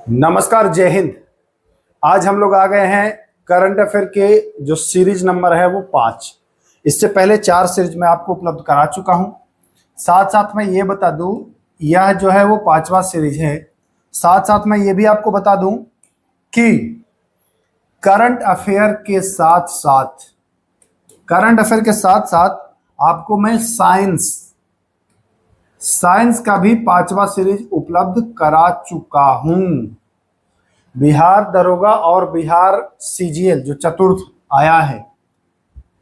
नमस्कार, जय हिंद। आज हम लोग आ गए हैं करंट अफेयर के जो सीरीज नंबर है वो 5। इससे पहले 4 सीरीज में आपको उपलब्ध करा चुका हूं। साथ साथ में ये बता दूं, यह जो है वो 5वां सीरीज है। साथ साथ में ये भी आपको बता दूं कि करंट अफेयर के साथ साथ आपको मैं साइंस का भी 5वां सीरीज उपलब्ध करा चुका हूं। बिहार दरोगा और बिहार सीजीएल जो चतुर्थ आया है,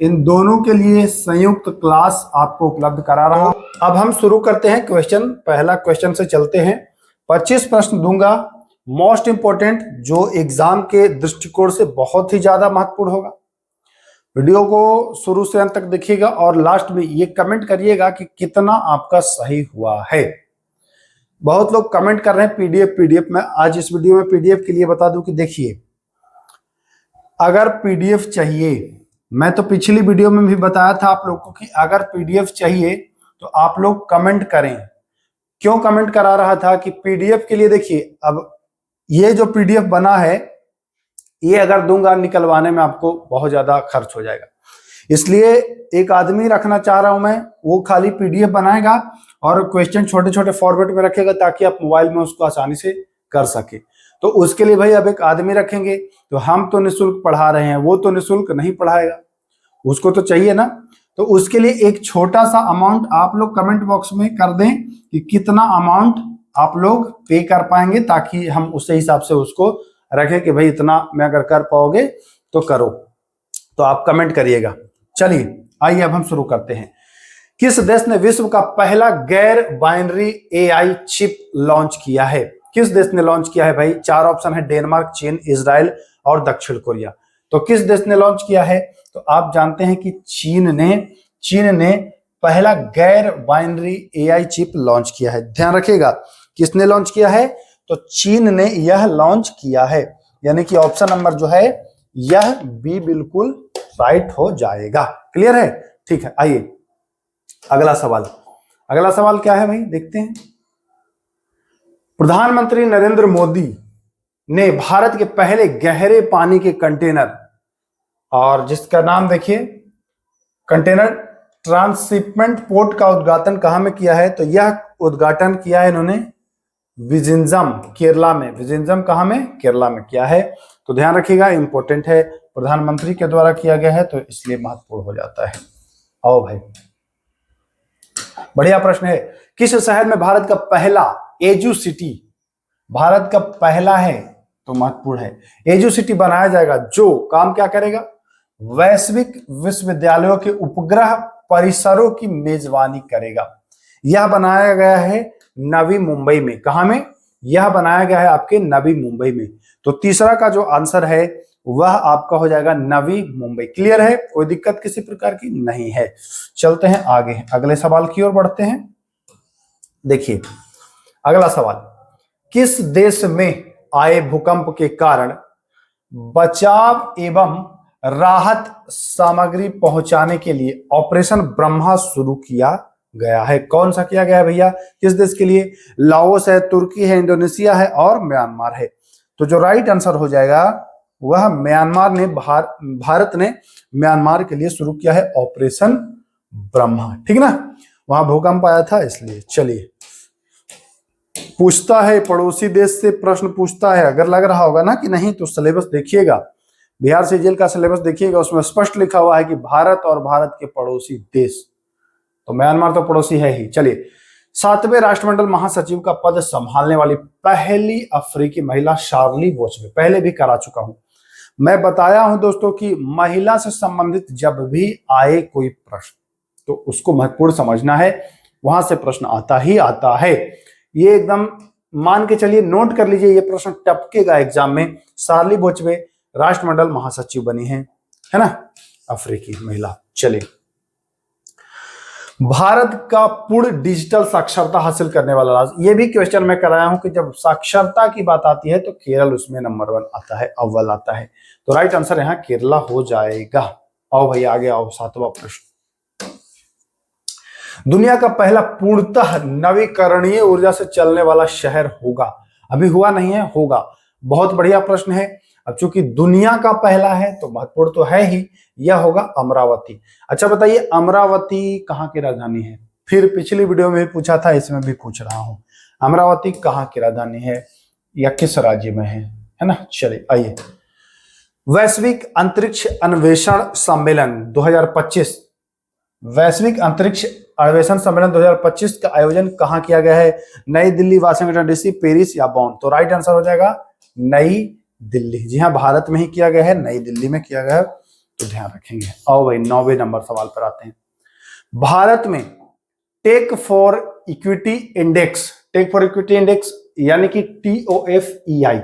इन दोनों के लिए संयुक्त क्लास आपको उपलब्ध करा रहा हूं। अब हम शुरू करते हैं क्वेश्चन। पहला क्वेश्चन से चलते हैं। 25 प्रश्न दूंगा, मोस्ट इंपोर्टेंट, जो एग्जाम के दृष्टिकोण से बहुत ही ज्यादा महत्वपूर्ण होगा। वीडियो को शुरू से अंत तक देखिएगा और लास्ट में ये कमेंट करिएगा कि कितना आपका सही हुआ है। बहुत लोग कमेंट कर रहे हैं पीडीएफ में। आज इस वीडियो में पीडीएफ के लिए बता दूं कि देखिए, अगर पीडीएफ चाहिए, मैं तो पिछली वीडियो में भी बताया था आप लोगों को कि अगर पीडीएफ चाहिए तो आप लोग कमेंट करें। क्यों कमेंट करा रहा था कि पीडीएफ के लिए देखिए, अब ये जो पीडीएफ बना है ये अगर दूंगा निकलवाने में आपको बहुत ज्यादा खर्च हो जाएगा, इसलिए एक आदमी रखना चाह रहा हूं मैं, वो खाली पीडीएफ बनाएगा और क्वेश्चन छोटे छोटे फॉर्मेट में रखेगा ताकि आप मोबाइल में उसको आसानी से कर सके। तो उसके लिए भाई अब एक आदमी रखेंगे। तो हम तो निःशुल्क पढ़ा रहे हैं, वो तो निःशुल्क नहीं पढ़ाएगा, उसको तो चाहिए ना। तो उसके लिए एक छोटा सा अमाउंट आप लोग कमेंट बॉक्स में कर दें कि कितना अमाउंट आप लोग पे कर पाएंगे, ताकि हम उसी हिसाब से उसको रखें कि भाई इतना में अगर कर पाओगे तो करो। तो आप कमेंट करिएगा। चलिए आइए अब हम शुरू करते हैं। किस देश ने विश्व का पहला गैर बाइनरी एआई चिप लॉन्च किया है? किस देश ने लॉन्च किया है भाई? 4 ऑप्शन है, डेनमार्क, चीन, इजराइल और दक्षिण कोरिया। तो किस देश ने लॉन्च किया है? तो आप जानते हैं कि चीन ने पहला गैर बाइनरी एआई चिप लॉन्च किया है। ध्यान रखिएगा, किसने लॉन्च किया है? तो चीन ने यह लॉन्च किया है, यानी कि ऑप्शन नंबर जो है यह बी बिल्कुल राइट हो जाएगा। क्लियर है? ठीक है, आइए अगला सवाल क्या है भाई, देखते हैं। प्रधानमंत्री नरेंद्र मोदी ने भारत के पहले गहरे पानी के कंटेनर, और जिसका नाम देखिए, कंटेनर ट्रांसशिपमेंट पोर्ट का उद्घाटन कहां में किया है? तो यह उद्घाटन किया है इन्होंने विजिंजम, केरला में। विजिंजम कहां में? केरला में किया है। तो ध्यान रखिएगा, इंपॉर्टेंट है, प्रधानमंत्री के द्वारा किया गया है तो इसलिए महत्वपूर्ण हो जाता है। आओ भाई, बढ़िया प्रश्न है। किस शहर में भारत का पहला एजू सिटी, भारत का पहला है तो महत्वपूर्ण है, एजू सिटी बनाया जाएगा, जो काम क्या करेगा? वैश्विक विश्वविद्यालयों के उपग्रह परिसरों की मेजबानी करेगा। यह बनाया गया है नवी मुंबई में। कहां में? यह बनाया गया है आपके नवी मुंबई में। तो तीसरा का जो आंसर है वह आपका हो जाएगा नवी मुंबई। क्लियर है? कोई दिक्कत किसी प्रकार की नहीं है। चलते हैं आगे, अगले सवाल की ओर बढ़ते हैं। देखिए अगला सवाल, किस देश में आए भूकंप के कारण बचाव एवं राहत सामग्री पहुंचाने के लिए ऑपरेशन ब्रह्मा शुरू किया गया है? कौन सा किया गया है भैया? किस देश के लिए? लाओस है, तुर्की है, इंडोनेशिया है और म्यांमार है। तो जो राइट आंसर हो जाएगा वह म्यांमार ने, भारत ने म्यांमार के लिए शुरू किया है ऑपरेशन ब्रह्मा। ठीक ना, वहां भूकंप आया था इसलिए। चलिए, पूछता है पड़ोसी देश से प्रश्न पूछता है। अगर लग रहा होगा ना कि नहीं तो सिलेबस देखिएगा, बिहार सीजीएल का सिलेबस देखिएगा, उसमें स्पष्ट लिखा हुआ है कि भारत और भारत के पड़ोसी देश, तो म्यांमार तो पड़ोसी है ही। चलिए, 7वें राष्ट्रमंडल महासचिव का पद संभालने वाली पहली अफ्रीकी महिला शार्ली बोचवे। पहले भी करा चुका हूं, मैं बताया हूं दोस्तों कि महिला से संबंधित जब भी आए कोई प्रश्न तो उसको महत्वपूर्ण समझना है, वहां से प्रश्न आता ही आता है। ये एकदम मान के चलिए, नोट कर लीजिए, ये प्रश्न टपकेगा एग्जाम में। शार्ली बोचवे राष्ट्रमंडल महासचिव बनी है ना, अफ्रीकी महिला। चलिए, भारत का पूर्ण डिजिटल साक्षरता हासिल करने वाला राज्य, ये भी क्वेश्चन मैं कराया हूं कि जब साक्षरता की बात आती है तो केरल उसमें नंबर 1 आता है, अव्वल आता है। तो राइट आंसर यहां केरला हो जाएगा। आओ भैया आगे आओ, 7वां प्रश्न। दुनिया का पहला पूर्णतः नवीकरणीय ऊर्जा से चलने वाला शहर होगा। अभी हुआ नहीं है, होगा। बहुत बढ़िया प्रश्न है। अब चूंकि दुनिया का पहला है तो महत्वपूर्ण तो है ही, यह होगा अमरावती। अच्छा बताइए, अमरावती कहाँ की राजधानी है? फिर पिछली वीडियो में भी पूछा था, इसमें भी पूछ रहा हूं, अमरावती कहाँ की राजधानी है या किस राज्य में है ना? चलिए आइए, वैश्विक अंतरिक्ष अन्वेषण सम्मेलन 2025, वैश्विक अंतरिक्ष अन्वेषण सम्मेलन 2025 का आयोजन कहाँ किया गया है? नई दिल्ली, वाशिंगटन डीसी, पेरिस या बॉन? तो राइट आंसर हो जाएगा नई दिल्ली। जी हाँ, भारत में ही किया गया है, नई दिल्ली में किया गया है, तो ध्यान रखेंगे। आओ भाई 9वें नंबर सवाल पर आते हैं। भारत में tech for equity index, tech for equity index यानी कि TOFEI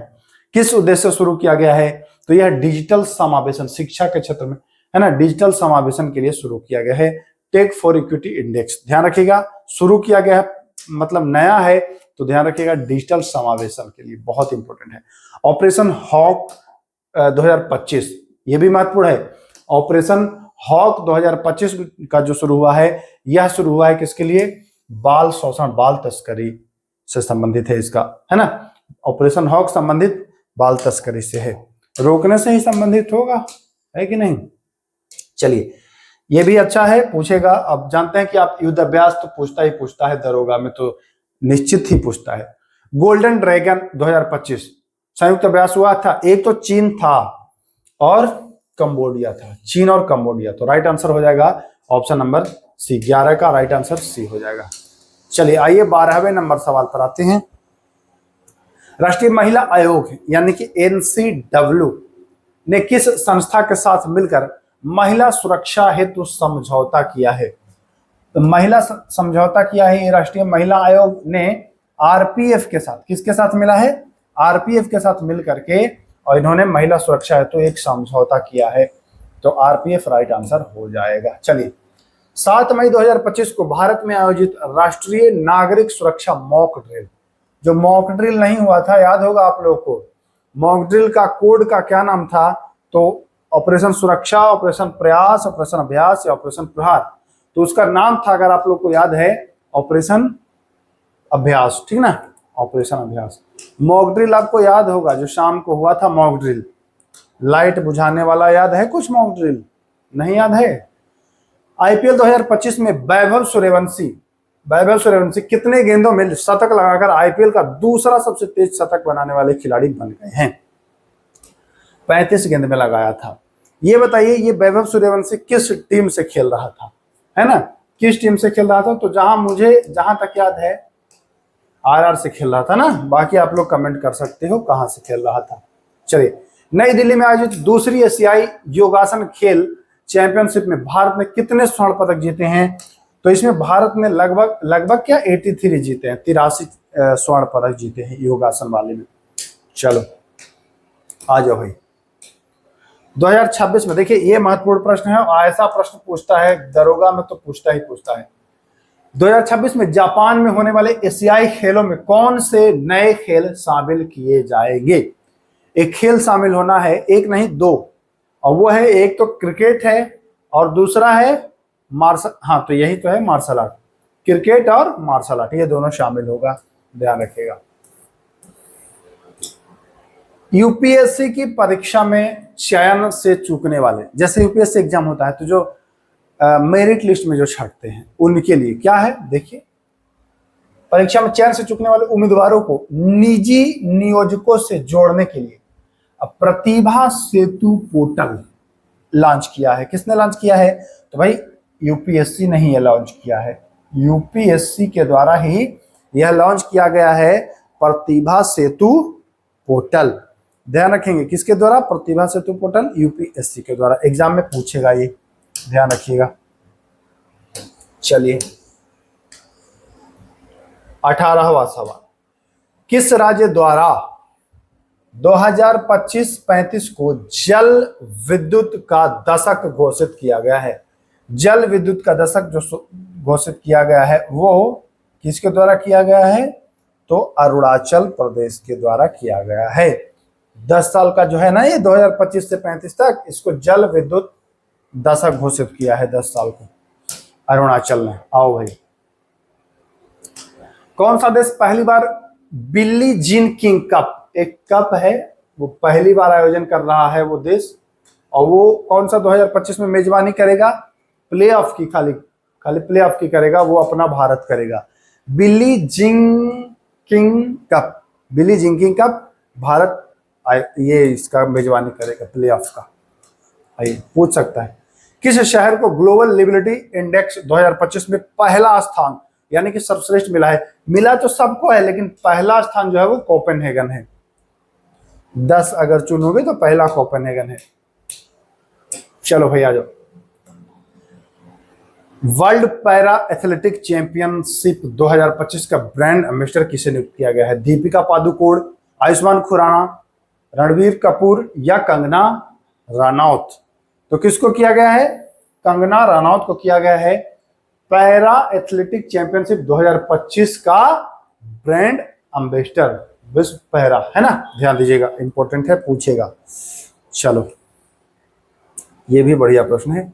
किस उद्देश्य से शुरू किया गया है? तो यह डिजिटल समावेशन, शिक्षा के क्षेत्र में है ना, डिजिटल समावेशन के लिए शुरू किया गया है टेक फॉर इक्विटी इंडेक्स। ध्यान रखिएगा, शुरू किया गया है मतलब नया है, तो ध्यान रखिएगा डिजिटल समावेशन के लिए, बहुत इंपॉर्टेंट है। ऑपरेशन हॉक 2025 ये भी महत्वपूर्ण है। ऑपरेशन हॉक 2025 का जो शुरू हुआ है, यह शुरू हुआ है किसके लिए? बाल शोषण, बाल तस्करी से संबंधित है इसका, है ना। ऑपरेशन हॉक संबंधित बाल तस्करी से है, रोकने से ही संबंधित होगा, है कि नहीं? चलिए, ये भी अच्छा है, पूछेगा। अब जानते हैं कि आप युद्ध अभ्यास तो पूछता है दरोगा में, तो निश्चित ही पूछता है। गोल्डन ड्रैगन 2025 संयुक्त अभ्यास हुआ था, एक तो चीन था और कंबोडिया था, चीन और कंबोडिया, तो राइट आंसर हो जाएगा ऑप्शन नंबर सी, 11 का राइट आंसर सी हो जाएगा। चलिए आइए 12वें नंबर सवाल पर आते हैं। राष्ट्रीय महिला आयोग यानी कि NCW ने किस संस्था के साथ मिलकर महिला सुरक्षा हेतु समझौता किया है? तो महिला समझौता किया है ये राष्ट्रीय महिला आयोग ने RPF के साथ। किसके साथ मिला है? RPF के साथ मिल करके, और इन्होंने महिला सुरक्षा हेतु एक समझौता किया है, तो RPF राइट आंसर हो जाएगा। चलिए, 7 मई 2025 को भारत में आयोजित राष्ट्रीय नागरिक सुरक्षा मॉक ड्रिल, जो मॉक ड्रिल नहीं हुआ था, याद होगा आप लोगों को, मॉक ड्रिल का कोड का क्या नाम था? तो ऑपरेशन सुरक्षा, ऑपरेशन प्रयास, ऑपरेशन अभ्यास या ऑपरेशन प्रहार, तो उसका नाम था, अगर आप लोग को याद है, ऑपरेशन अभ्यास, ठीक ना, ऑपरेशन अभ्यास। मॉक ड्रिल आपको याद होगा, जो शाम को हुआ था मॉक ड्रिल, लाइट बुझाने वाला, याद है कुछ मॉक ड्रिल? नहीं याद है? IPL 2025 में वैभव सूर्यवंशी कितने गेंदों में शतक लगाकर IPL का दूसरा सबसे तेज शतक बनाने वाले खिलाड़ी बन गए हैं? 35 गेंद में लगाया था। ये बताइए, ये वैभव सूर्यवंशी किस टीम से खेल रहा था, है ना, किस टीम से खेल रहा था? तो जहां तक याद है, RR से खेल रहा था ना, बाकी आप लोग कमेंट कर सकते हो कहां से खेल रहा था। चलिए, नई दिल्ली में आयोजित दूसरी एशियाई योगासन खेल चैंपियनशिप में भारत ने कितने स्वर्ण पदक जीते हैं? तो इसमें भारत ने लगभग क्या 83 जीते हैं, 83 स्वर्ण पदक जीते हैं योगासन वाले में। चलो आ जाओ भाई 2026 में, देखिए ये महत्वपूर्ण प्रश्न है, और ऐसा प्रश्न पूछता है दरोगा में तो पूछता है। 2026 में जापान में होने वाले एशियाई खेलों में कौन से नए खेल शामिल किए जाएंगे? एक खेल शामिल होना है, एक नहीं दो, और वो है, एक तो क्रिकेट है और दूसरा है हाँ तो यही तो है मार्शल आर्ट, क्रिकेट और मार्शल आर्ट, ये दोनों शामिल होगा, ध्यान रखिएगा। UPSC की परीक्षा में चयन से चूकने वाले, जैसे UPSC एग्जाम होता है तो जो मेरिट लिस्ट में जो छंटते हैं उनके लिए क्या है, देखिए, परीक्षा में चयन से चूकने वाले उम्मीदवारों को निजी नियोजकों से जोड़ने के लिए अब प्रतिभा सेतु पोर्टल लॉन्च किया है। किसने लॉन्च किया है? तो भाई UPSC ने ही यह लॉन्च किया है, UPSC के द्वारा ही यह लॉन्च किया गया है, प्रतिभा सेतु पोर्टल। ध्यान रखेंगे, किसके द्वारा? प्रतिभा सेतु पोर्टल, UPSC के द्वारा। एग्जाम में पूछेगा ये, ध्यान रखिएगा। चलिए 18वां सवाल, किस राज्य द्वारा 2025-35 को जल विद्युत का दशक घोषित किया गया है? जल विद्युत का दशक जो घोषित किया गया है वो किसके द्वारा किया गया है? तो अरुणाचल प्रदेश के द्वारा किया गया है। 10 साल का जो है ना ये 2025 से 35 तक, इसको जल विद्युत दशक घोषित किया है 10 साल को अरुणाचल ने। आओ भाई, कौन सा देश पहली बार बिल्ली जीन किंग कप, एक कप है, वो पहली बार आयोजन कर रहा है वो देश, और वो कौन सा 2025 में मेजबानी करेगा? प्लेऑफ की, खाली खाली प्लेऑफ की करेगा, वो अपना भारत करेगा। बिल्ली जिंकिंग कप, बिल्ली जिंकिंग कप भारत ये इसका मेजबानी करेगा प्लेऑफ का। आइए पूछ सकता है, किस शहर को ग्लोबल लिबिलिटी इंडेक्स 2025 में पहला स्थान, यानी कि सर्वश्रेष्ठ मिला है? मिला तो सबको है, लेकिन पहला स्थान जो है वो कोपेनहेगन है। 10 अगर चुनोगे तो पहला कोपेनहेगन है। चलो भाई आ जाओ। वर्ल्ड पैरा एथलेटिक चैंपियनशिप 2025 का ब्रांड एम्बेसडर किसे नियुक्त किया गया है? दीपिका पादुकोण, आयुष्मान खुराना, रणबीर कपूर या कंगना रनौत? तो किसको किया गया है? कंगना रनौत को किया गया है पैरा एथलेटिक चैंपियनशिप 2025 का ब्रांड एम्बेसडर। विश्व पैरा है ना, ध्यान दीजिएगा, इंपॉर्टेंट है, पूछेगा। चलो ये भी बढ़िया प्रश्न है।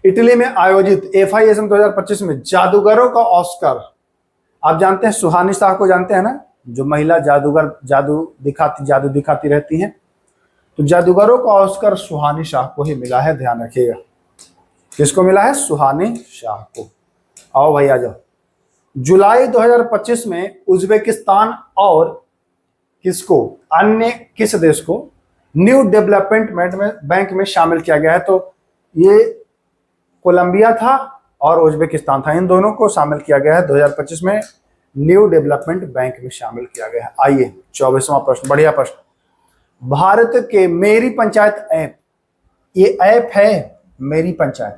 इटली में आयोजित FISM 2025 में जादूगरों का ऑस्कर, आप जानते हैं सुहानी शाह को, जानते हैं ना, जो महिला जादूगर जादू दिखाती रहती हैं। तो जादूगरों का ऑस्कर सुहानी शाह को ही मिला है, ध्यान रखिएगा। किसको मिला है? सुहानी शाह को। आओ भाई आ जाओ। जुलाई 2025 में उज्बेकिस्तान और किसको, अन्य किस देश को न्यू डेवलपमेंट बैंक में शामिल किया गया है? तो ये कोलंबिया था और उज्बेकिस्तान था, इन दोनों को शामिल किया गया है 2025 में, न्यू डेवलपमेंट बैंक में शामिल किया गया है। आइए 24वां प्रश्न, बढ़िया प्रश्न। भारत के मेरी पंचायत ऐप, ये ऐप है मेरी पंचायत,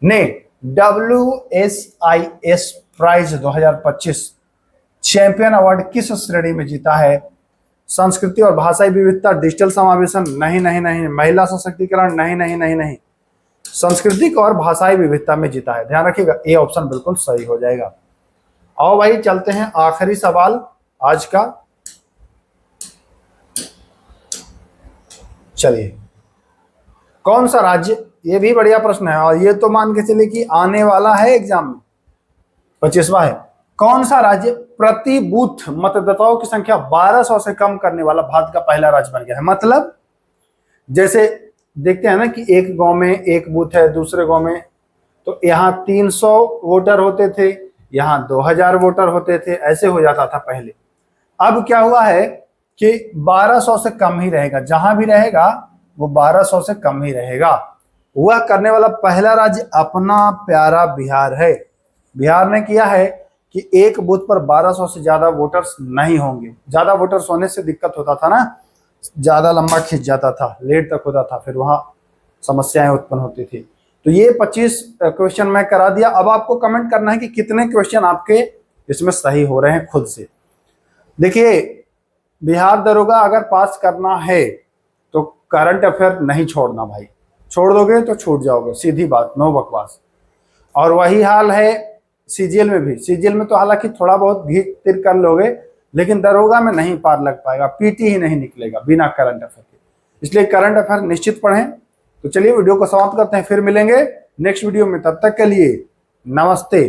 ने WSIS प्राइज 2025 चैंपियन अवार्ड किस श्रेणी में जीता है? संस्कृति और भाषाई विविधता, डिजिटल समावेशन, नहीं नहीं नहीं, महिला सशक्तिकरण, नहीं नहीं नहीं नहीं, सांस्कृतिक और भाषाई विविधता में जीता है। ध्यान रखिएगा, ए ऑप्शन बिल्कुल सही हो जाएगा। आओ भाई चलते हैं आखिरी सवाल आज का। चलिए, कौन सा राज्य, ये भी बढ़िया प्रश्न है और ये तो मान के चलिए कि आने वाला है एग्जाम में, 25वां है। कौन सा राज्य प्रति बूथ मतदाताओं की संख्या 1200 से कम करने वाला भारत का पहला राज्य बन गया है? मतलब जैसे देखते हैं ना कि एक गांव में एक बूथ है, दूसरे गांव में, तो यहाँ 300 वोटर होते थे, यहाँ 2000 वोटर होते थे, ऐसे हो जाता था पहले। अब क्या हुआ है कि 1200 से कम ही रहेगा, जहां भी रहेगा वो 1200 से कम ही रहेगा। वह करने वाला पहला राज्य अपना प्यारा बिहार है। बिहार ने किया है कि एक बूथ पर 1200 से ज्यादा वोटर्स नहीं होंगे। ज्यादा वोटर्स होने से दिक्कत होता था ना, ज्यादा लंबा खिंच जाता था, लेट तक होता था, फिर वहां समस्याएं उत्पन्न होती थी। तो ये 25 क्वेश्चन मैं करा दिया। अब आपको कमेंट करना है कि कितने क्वेश्चन आपके इसमें सही हो रहे हैं खुद से। देखिए, बिहार दरोगा अगर पास करना है तो करंट अफेयर नहीं छोड़ना भाई, छोड़ दोगे तो छूट जाओगे, सीधी बात, नो बकवास। और वही हाल है CGL में भी। CGL में तो हालांकि थोड़ा बहुत घी तिर कर लोगे, लेकिन दरोगा में नहीं पार लग पाएगा, PT ही नहीं निकलेगा बिना करंट अफेयर के। इसलिए करंट अफेयर निश्चित पढ़ें। तो चलिए वीडियो को समाप्त करते हैं, फिर मिलेंगे नेक्स्ट वीडियो में। तब तक के लिए नमस्ते।